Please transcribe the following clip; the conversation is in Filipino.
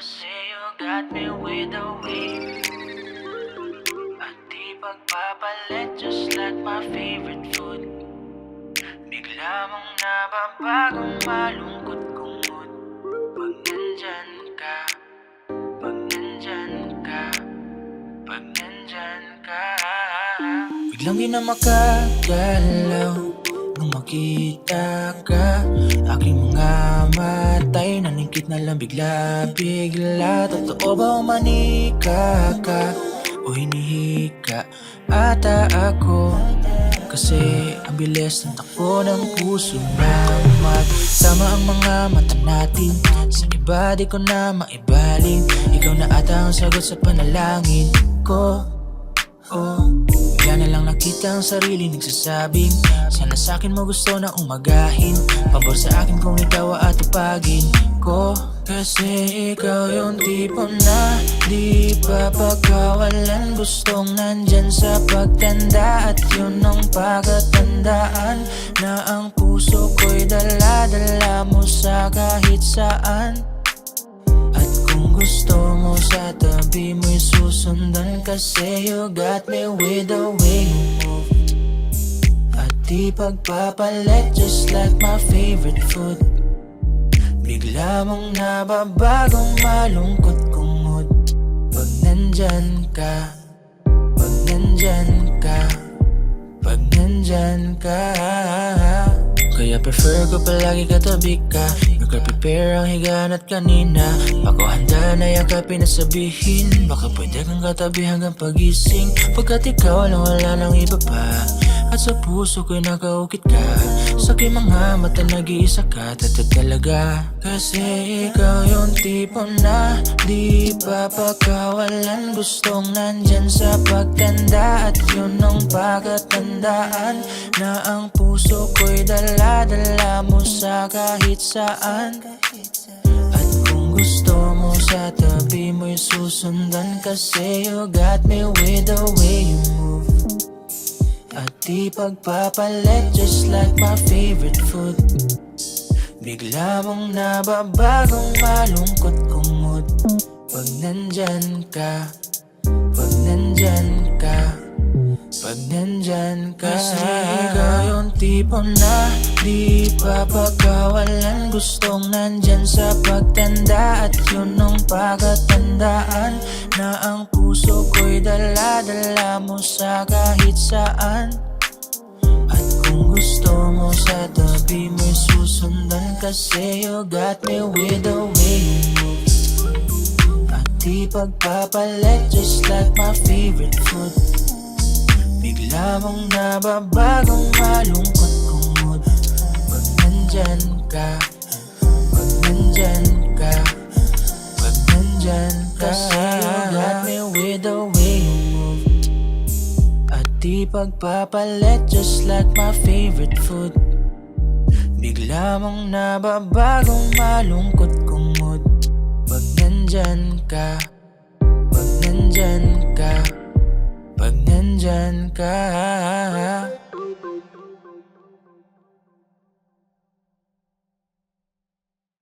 Kasi you got me with a wave. At di pagpapalit, just like my favorite food. Bigla mong nababagong malungkot kong mood. Pag nandyan ka, pag nandyan ka, pag nandyan ka. Biglang di na makagalaw nung makita ka. Aking mga matay naningkit na lang bigla-bigla. Totoo ba umanika ka o hinihika ata ako? Kasi ang bilis ng takbo ng puso naman. Tama ang mga mata natin, sa iba di ko na maibaling. Ikaw na ata ang sagot sa panalangin ko. Bigla na lang nakita ang sarili nagsasabing, sana sa'kin mo gusto na umagahin. Pabor sa akin kung ikaw aatupagin ko. Kasi ikaw yung tipo na di papakawalan. Gustong nandyan sa pagtanda at yun ang pagkatandaan, na ang puso ko'y dala-dala mo sa kahit saan. At kung gusto mo sa tabi mo'y susundan. Kasi you got me with the way you move. At di pagpapalit, just like my favorite food. Bigla mong nababagong malungkot kong mood. Pag nandyan ka, pag nandyan ka, pag nandyan ka. Kaya prefer ko palagi katabi ka. Nagka-prepare ang higaan at kanina. Ako handa na yakapin at sabihin, baka pwede kang katabi hanggang pagising. Pagkat ikaw lang wala nang iba pa, at sa puso ko'y nakaukit ka. Sa aking mga mata nag-iisa ka, tatag talaga. Kasi ikaw yung tipo na di papakawalan. Gustong nandyan sa pagtanda at yun ang pagkatandaan, na ang puso ko'y dala-dala mo sa kahit saan. At kung gusto mo sa tabi mo'y susundan. Kasi you got me with the way you move. At di pagpapalit, just like my favorite food. Bigla mong nababagong malungkot kong mood. Pag nandyan ka, pag nandyan ka, pag nandyan ka. Kasi ikaw yung tipo na di papakawalan. Gustong nandyan sa pagtanda at yun ang pagkatandaan, na ang puso ko'y dala-dala mo sa kahit saan. At kung gusto mo sa tabi mo'y susundan. Kasi you got me with the way you move. At di pagpapalit, just like my favorite food. Bigla mong nababagong malungkot kong mood. Pag nandyan ka, pag nandyan ka, pag nandyan ka. Kasi you got me with the way you move. At di pagpapalit, just like my favorite food. Bigla mong nababagong malungkot kong mood. Pag nandyan ka, pag nandyan ka, pag nandyan ka.